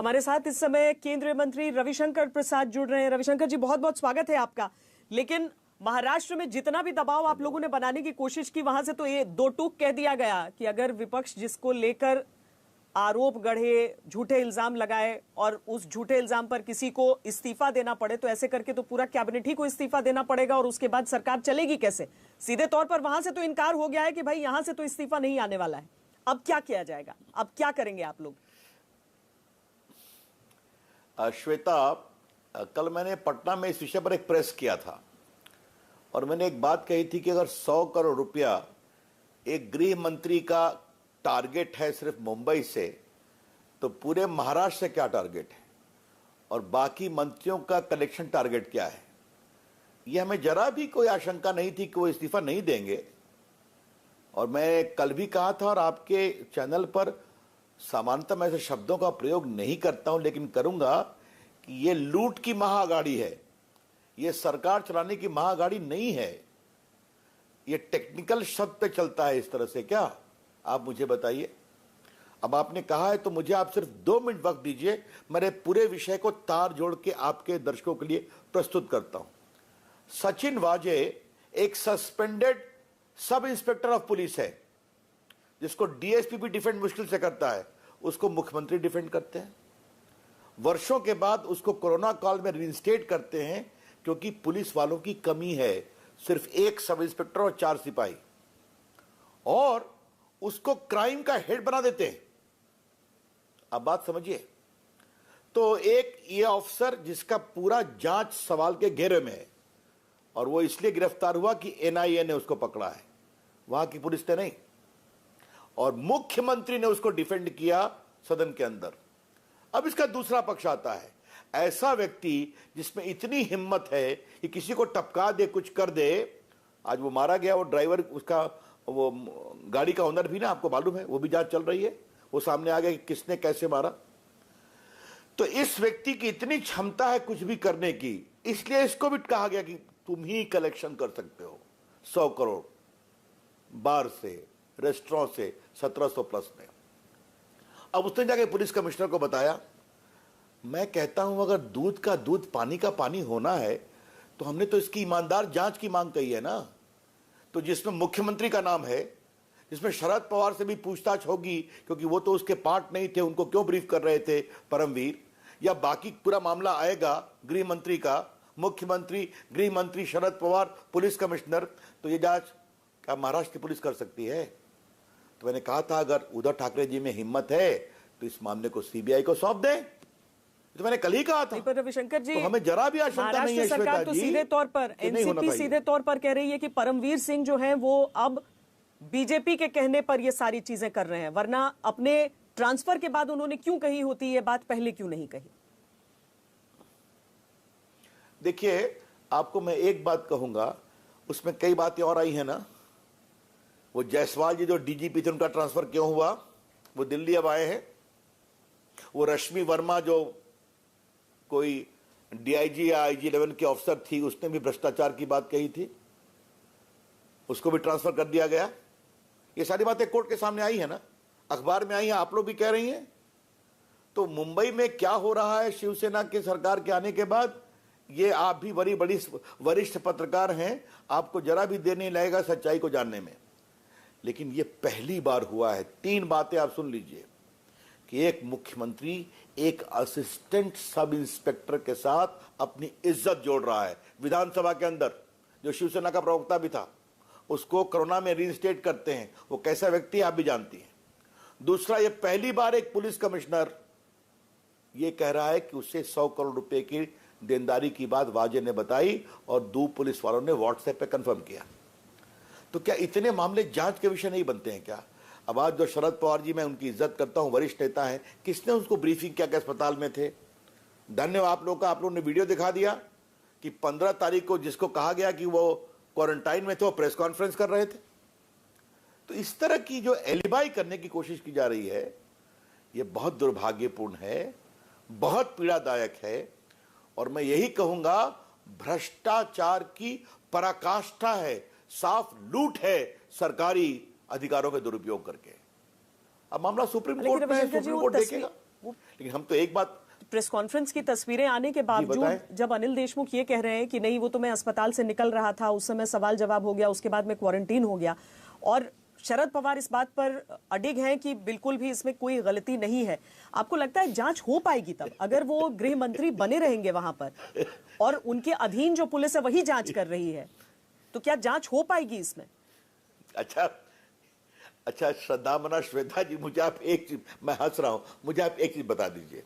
हमारे साथ इस समय केंद्रीय मंत्री रविशंकर प्रसाद जुड़ रहे हैं। रविशंकर जी, बहुत बहुत स्वागत है आपका। लेकिन महाराष्ट्र में जितना भी दबाव आप लोगों ने बनाने की कोशिश की, वहां से तो ये दो टूक कह दिया गया कि अगर विपक्ष जिसको लेकर आरोप गढ़े, झूठे इल्जाम लगाए और उस झूठे इल्जाम पर किसी को इस्तीफा देना पड़े, तो ऐसे करके तो पूरा कैबिनेट ही को इस्तीफा देना पड़ेगा और उसके बाद सरकार चलेगी कैसे? सीधे तौर पर वहां से तो इनकार हो गया है कि भाई यहां से तो इस्तीफा नहीं आने वाला है। अब क्या किया जाएगा? अब क्या करेंगे आप लोग? श्वेता, कल मैंने पटना में इस विषय पर एक प्रेस किया था और मैंने एक बात कही थी कि अगर 100 करोड़ रुपया एक गृह मंत्री का टारगेट है सिर्फ मुंबई से, तो पूरे महाराष्ट्र से क्या टारगेट है और बाकी मंत्रियों का कलेक्शन टारगेट क्या है। यह हमें जरा भी कोई आशंका नहीं थी कि वो इस्तीफा नहीं देंगे। और मैं कल भी कहा था और आपके चैनल पर सामान्यतः मैं ऐसे शब्दों का प्रयोग नहीं करता हूं, लेकिन करूंगा कि ये लूट की महाअगाड़ी है, ये सरकार चलाने की महाअगाड़ी नहीं है। ये टेक्निकल शब्द पे चलता है इस तरह से क्या? आप मुझे बताइए। अब आपने कहा है तो मुझे आप सिर्फ 2 मिनट वक्त दीजिए, मेरे पूरे विषय को तार जोड़ के आपके दर्शकों के लिए प्रस्तुत करता हूं। सचिन वाजे एक suspended sub inspector of police है, जिसको डीएसपी भी डिफेंड मुश्किल से करता है, उसको मुख्यमंत्री डिफेंड करते हैं। वर्षों के बाद उसको कोरोना काल में रिइंस्टेट करते हैं क्योंकि पुलिस वालों की कमी है, सिर्फ 1 सब इंस्पेक्टर और 4 सिपाही, और उसको क्राइम का हेड बना देते हैं। अब बात समझिए। तो एक ये ऑफिसर जिसका पूरा जांच सवाल के घेरे में है और वो इसलिए गिरफ्तार हुआ कि एनआईए ने उसको पकड़ा है, वहां की पुलिस ने नहीं, और मुख्यमंत्री ने उसको डिफेंड किया सदन के अंदर। अब इसका दूसरा पक्ष आता है, ऐसा व्यक्ति जिसमें इतनी हिम्मत है कि किसी को टपका दे, कुछ कर दे। आज वो मारा गया, वो ड्राइवर, उसका वो गाड़ी का ओनर भी ना, आपको मालूम है, वो भी जांच चल रही है, वो सामने आ गया कि किसने कैसे मारा। तो इस व्यक्ति की इतनी क्षमता है कुछ भी करने की, इसलिए इसको भी कहा गया कि तुम ही कलेक्शन कर सकते हो 100 करोड़ बार से, रेस्टोरेंट से 1700 प्लस में। अब उसने जाके पुलिस कमिश्नर को बताया। मैं कहता हूं अगर दूध का दूध पानी का पानी होना है तो हमने तो इसकी ईमानदार जांच की मांग कही है ना। तो जिसमें मुख्यमंत्री का नाम है, जिसमें शरद पवार से भी पूछताछ होगी क्योंकि वो तो उसके पार्ट नहीं थे, उनको क्यों ब्रीफ कर रहे थे परमवीर, या बाकी पूरा मामला आएगा गृह मंत्री का, मुख्यमंत्री, गृह मंत्री, शरद पवार, पुलिस कमिश्नर, तो ये जांच क्या महाराष्ट्र की पुलिस कर सकती है? तो मैंने कहा था अगर उद्धव ठाकरे जी में हिम्मत है तो इस मामले को सीबीआई को सौंप दें। तो मैंने कल ही कहा था। पर रविशंकर जी, तो हमें जरा भी आशंका नहीं है सरकार तो सीधे तौर पर, एनसीपी सीधे तौर पर कह रही है कि परमवीर सिंह जो हैं वो अब बीजेपी के कहने पर ये सारी चीजें कर रहे हैं, वरना अपने ट्रांसफर के बाद उन्होंने क्यों कही होती ये बात, पहले क्यों नहीं कही? देखिए, आपको मैं एक बात कहूंगा, उसमें कई बातें और आई है ना। वो जायसवाल जी जो डीजीपी थे, उनका ट्रांसफर क्यों हुआ? वो दिल्ली अब आए हैं। वो रश्मि वर्मा जो कोई डीआईजी या आईजी लेवल की ऑफिसर थी, उसने भी भ्रष्टाचार की बात कही थी, उसको भी ट्रांसफर कर दिया गया। ये सारी बातें कोर्ट के सामने आई है ना, अखबार में आई है, आप लोग भी कह रही हैं। तो मुंबई में क्या हो रहा है शिवसेना के सरकार के आने के बाद, ये आप भी बड़ी बड़ी वरिष्ठ पत्रकार हैं, आपको जरा भी देर नहीं लगेगा सच्चाई को जानने में। लेकिन ये पहली बार हुआ है। 3 बातें आप सुन लीजिए कि एक मुख्यमंत्री एक असिस्टेंट सब इंस्पेक्टर के साथ अपनी इज्जत जोड़ रहा है विधानसभा के अंदर, जो शिवसेना का प्रवक्ता भी था, उसको कोरोना में रिइंस्टेट करते हैं। वो कैसा व्यक्ति है आप भी जानती हैं। दूसरा, ये पहली बार एक पुलिस कमिश्नर ये कह रहा है कि उसे 100 करोड़ रुपए की देनदारी की बात वाजे ने बताई और 2 पुलिस वालों ने व्हाट्सएप पे कंफर्म किया। तो क्या इतने मामले जांच के विषय नहीं बनते हैं क्या? अब आज जो शरद पवार जी, मैं उनकी इज्जत करता हूं, वरिष्ठ नेता हैं, किसने उसको ब्रीफिंग किया कि अस्पताल में थे? धन्यवाद आप लोगों का, आप लोगों ने वीडियो दिखा दिया कि 15 तारीख को जिसको कहा गया कि वो क्वारंटाइन में थे, वो प्रेस कॉन्फ्रेंस कर रहे थे। तो इस तरह की जो एलिबाई करने की कोशिश की जा रही है, ये बहुत दुर्भाग्यपूर्ण है, बहुत पीड़ादायक है, और मैं यही कहूंगा भ्रष्टाचार की पराकाष्ठा है, साफ लूट है सरकारी अधिकारों के दुरुपयोग करके। अब मामला सुप्रीम कोर्ट में है, सुप्रीम कोर्ट देखेगा। लेकिन हम तो एक बात, प्रेस कॉन्फ्रेंस की तस्वीरें आने के बावजूद बताएं। जब अनिल देशमुख ये कह रहे हैं कि नहीं वो तो मैं अस्पताल से निकल रहा था, उस समय सवाल जवाब हो गया, उसके बाद में क्वारंटीन हो गया, और शरद पवार इस बात पर अडिग हैं कि बिल्कुल भी इसमें कोई गलती नहीं है, आपको लगता है जांच हो पाएगी तब अगर वो गृह मंत्री बने रहेंगे वहां पर और उनके अधीन जो पुलिस है वही जांच कर रही है, तो क्या जांच हो पाएगी इसमें? अच्छा श्रद्धा मना श्वेता जी, मुझे आप एक चीज, मैं हंस रहा हूं, मुझे आप एक चीज बता दीजिए,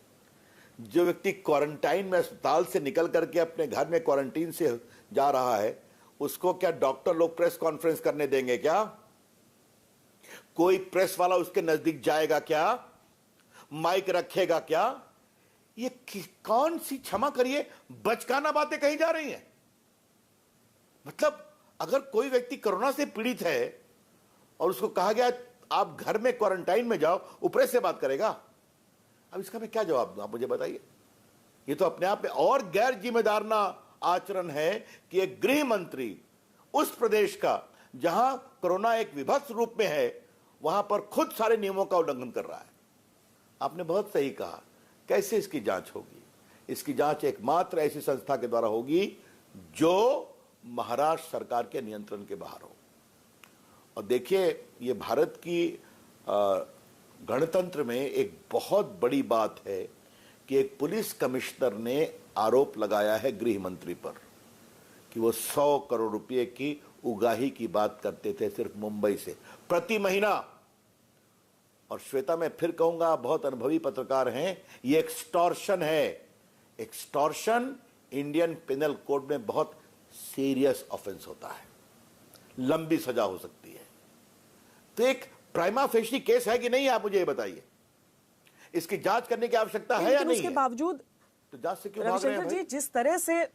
जो व्यक्ति क्वारंटाइन में अस्पताल से निकल करके अपने घर में क्वारंटीन से जा रहा है, उसको क्या डॉक्टर लोग प्रेस कॉन्फ्रेंस करने देंगे क्या? कोई प्रेस वाला उसके नजदीक जाएगा क्या? माइक रखेगा क्या? ये कौन सी, क्षमा करिए, बचकाना बातें कही जा रही हैं। मतलब अगर कोई व्यक्ति कोरोना से पीड़ित है और उसको कहा गया आप घर में क्वारंटाइन में जाओ, वो प्रेस से बात करेगा? अब इसका मैं क्या जवाब दूं, आप मुझे बताइए। ये तो अपने आप में और गैर जिम्मेदाराना आचरण है कि एक गृह मंत्री उस प्रदेश का जहां कोरोना एक विभत्स रूप में है, वहां पर खुद सारे नियमों का उल्लंघन कर रहा है। आपने बहुत सही कहा, कैसे इसकी जांच होगी? इसकी जांच एकमात्र ऐसी संस्था के द्वारा होगी जो महाराष्ट्र सरकार के नियंत्रण के बाहर हो। और देखिए, ये भारत की गणतंत्र में एक बहुत बड़ी बात है कि एक पुलिस कमिश्नर ने आरोप लगाया है गृह मंत्री पर कि वो 100 करोड़ रुपए की उगाही की बात करते थे सिर्फ मुंबई से प्रति महीना। और श्वेता, मैं फिर कहूंगा, आप बहुत अनुभवी पत्रकार हैं, ये एक्सटॉर्शन है। एक्सटॉर्शन इंडियन पेनल कोड में बहुत सीरियस ऑफेंस होता है, लंबी सजा हो सकती है। तो एक प्राइमा फेशी केस है कि नहीं, आप मुझे ये बताइए। इसकी जांच करने की आवश्यकता है या नहीं? उसके बावजूद तो जांच से क्यों भाग रहे हैं रविशंकर जी, जिस तरह से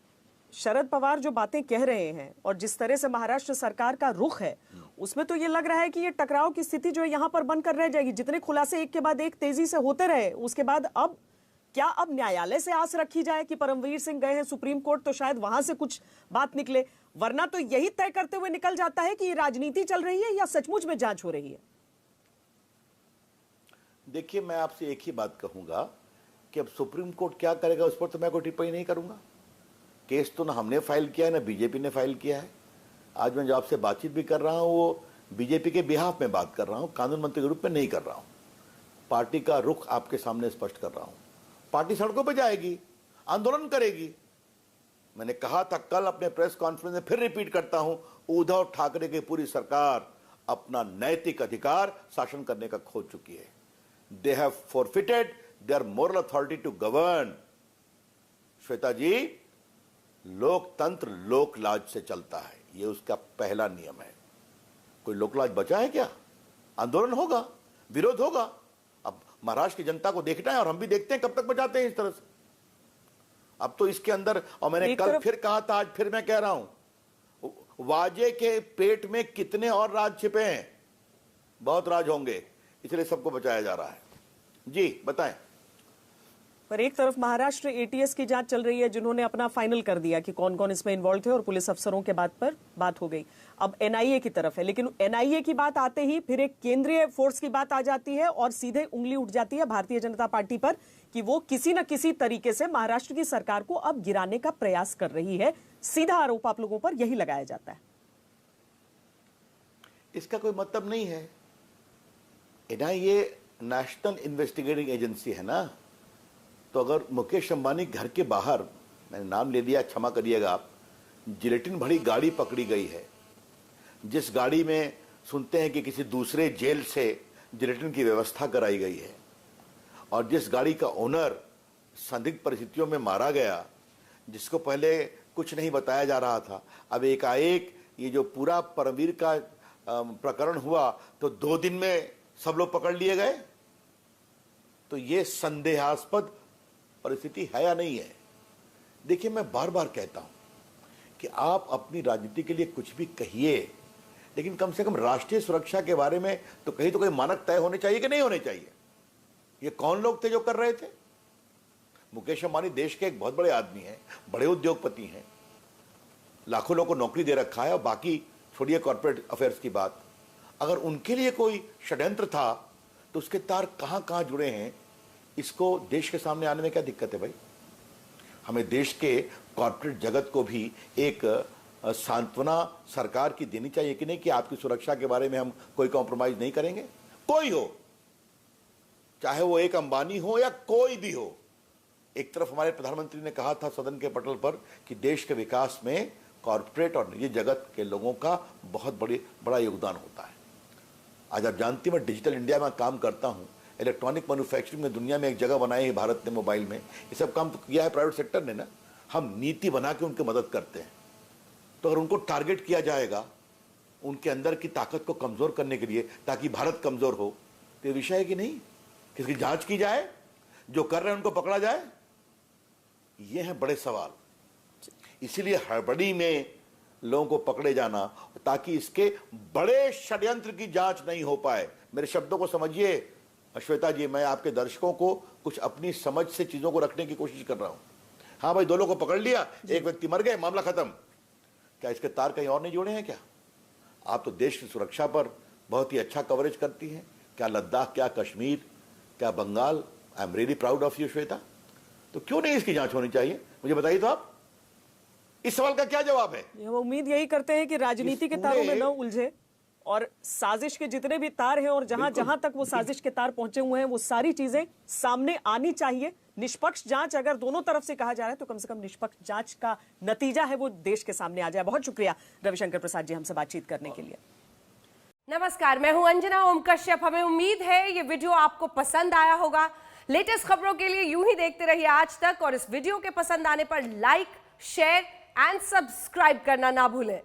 शरद पवार जो बातें कह रहे हैं और जिस तरह से महाराष्ट्र सरकार का रुख है, उसमें तो ये लग रहा है कि ये टकराव की स्थिति जो है यहां पर बनकर रह जाएगी। जितने खुलासे एक के बाद एक तेजी से होते रहे, उसके बाद अब क्या अब न्यायालय से आस रखी जाए कि परमवीर सिंह गए हैं सुप्रीम कोर्ट, तो शायद वहां से कुछ बात निकले, वरना तो यही तय करते हुए निकल जाता है कि राजनीति चल रही है या सचमुच में जांच हो रही है। देखिए, मैं आपसे एक ही बात कहूंगा कि अब सुप्रीम कोर्ट क्या करेगा उस पर तो मैं कोई टिप्पणी नहीं करूंगा। केस तो ना हमने फाइल किया है ना बीजेपी ने फाइल किया है। आज मैं जो आपसे बातचीत भी कर रहा हूं वो बीजेपी के बिहाफ में बात कर रहा हूं, कानून मंत्री के रूप में नहीं कर रहा हूं। पार्टी का रुख आपके सामने स्पष्ट कर रहा हूं। पार्टी सड़कों पर जाएगी, आंदोलन करेगी। मैंने कहा था कल अपने प्रेस कॉन्फ्रेंस में, फिर रिपीट करता हूं, उद्धव ठाकरे की पूरी सरकार अपना नैतिक अधिकार शासन करने का खो चुकी है। They have forfeited their moral authority to govern. Shweta ji, लोकतंत्र लोकलाज से चलता है, यह उसका पहला नियम है। कोई लोकलाज बचा है क्या? आंदोलन होगा, विरोध होगा। अब महाराष्ट्र की जनता को देखना है और हम भी देखते हैं कब तक बचाते हैं इस तरह से। अब तो इसके अंदर, और मैंने कल फिर कहा था, आज फिर मैं कह रहा हूं, वाजे के पेट में कितने और राज छिपे हैं? बहुत राज होंगे, इसलिए सबको बचाया जा रहा है। जी बताएं। पर एक तरफ महाराष्ट्र एटीएस की जांच चल रही है, जिन्होंने अपना फाइनल कर दिया कि कौन कौन इसमें इन्वॉल्व थे और पुलिस अफसरों के बात पर बात हो गई। अब एनआईए की तरफ है, लेकिन एनआईए की बात आते ही फिर एक केंद्रीय फोर्स की बात आ जाती है और सीधे उंगली उठ जाती है भारतीय जनता पार्टी पर कि वो किसी न किसी तरीके से महाराष्ट्र की सरकार को अब गिराने का प्रयास कर रही है। सीधा आरोप आप लोगों पर यही लगाया जाता है। इसका कोई मतलब नहीं है। एनआईए नेशनल इन्वेस्टिगेटिंग एजेंसी है ना, तो अगर मुकेश अंबानी घर के बाहर, मैंने नाम ले दिया, क्षमा करिएगा आप, जिलेटिन भरी गाड़ी पकड़ी गई है, जिस गाड़ी में सुनते हैं कि किसी दूसरे जेल से जिलेटिन की व्यवस्था कराई गई है, और जिस गाड़ी का ओनर संदिग्ध परिस्थितियों में मारा गया, जिसको पहले कुछ नहीं बताया जा रहा था, अब एकाएक ये जो पूरा परमवीर का प्रकरण हुआ तो 2 दिन में सब लोग पकड़ लिए गए। तो ये संदेहास्पद परिस्थिति है या नहीं है? देखिए, मैं बार बार कहता हूं कि आप अपनी राजनीति के लिए कुछ भी कहिए, लेकिन कम से कम राष्ट्रीय सुरक्षा के बारे में तो कहीं तो कोई मानक तय होने चाहिए कि नहीं होने चाहिए। ये कौन लोग थे जो कर रहे थे? मुकेश अंबानी देश के एक बहुत बड़े आदमी हैं, बड़े उद्योगपति हैं, लाखों लोगों को नौकरी दे रखा है, और बाकी छोड़िए कॉर्पोरेट अफेयर्स की बात। अगर उनके लिए कोई षड्यंत्र था तो उसके तार कहां कहां जुड़े हैं, इसको देश के सामने आने में क्या दिक्कत है भाई? हमें देश के कॉर्पोरेट जगत को भी एक सांत्वना सरकार की देनी चाहिए कि नहीं, कि आपकी सुरक्षा के बारे में हम कोई कॉम्प्रोमाइज नहीं करेंगे। कोई हो, चाहे वो एक अंबानी हो या कोई भी हो। एक तरफ हमारे प्रधानमंत्री ने कहा था सदन के पटल पर कि देश के विकास में कॉर्पोरेट और निजी जगत के लोगों का बहुत बड़ा योगदान होता है। आज आप जानती हैं, मैं डिजिटल इंडिया में काम करता हूं। इलेक्ट्रॉनिक मैन्युफैक्चरिंग में दुनिया में एक जगह बनाई है भारत ने, मोबाइल में। ये सब काम तो किया है प्राइवेट सेक्टर ने ना। हम नीति बना के उनकी मदद करते हैं। तो अगर उनको टारगेट किया जाएगा उनके अंदर की ताकत को कमजोर करने के लिए, ताकि भारत कमजोर हो, तो ये विषय है कि नहीं, किसकी जांच की जाए, जो कर रहे हैं उनको पकड़ा जाए। ये हैं बड़े सवाल। इसीलिए हड़बड़ी में लोगों को पकड़े जाना, ताकि इसके बड़े षड्यंत्र की जांच नहीं हो पाए। मेरे शब्दों को समझिए श्वेता जी, मैं आपके दर्शकों को कुछ अपनी समझ से चीजों को रखने की कोशिश कर रहा हूं। हाँ भाई, 2 लोगों को पकड़ लिया, एक व्यक्ति मर गए, मामला खत्म। क्या इसके तार कहीं और नहीं जुड़े हैं क्या? आप तो देश की सुरक्षा पर बहुत ही अच्छा कवरेज करती हैं। क्या लद्दाख, क्या कश्मीर, क्या Bengal? I am really proud of you Shweta. तो क्यों नहीं इसकी जांच होनी चाहिए, मुझे बताइए तो आप। इस सवाल का क्या जवाब है? हम उम्मीद यही करते हैं कि राजनीति के तारों में न उलझे और साजिश के जितने भी तार हैं और जहां जहां तक वो साजिश के तार पहुंचे हुए हैं, वो सारी चीजें सामने आनी चाहिए। निष्पक्ष जांच अगर दोनों तरफ से कहा जा रहा है तो कम से कम निष्पक्ष जांच का नतीजा है वो देश के सामने आ जाए। बहुत शुक्रिया रविशंकर प्रसाद जी हमसे बातचीत करने के लिए। नमस्कार, मैं हूं अंजना ओम कश्यप। हमें उम्मीद है ये वीडियो आपको पसंद आया होगा। लेटेस्ट खबरों के लिए यूं ही देखते रहिए आज तक, और इस वीडियो के पसंद आने पर लाइक, शेयर एंड सब्सक्राइब करना ना भूलें।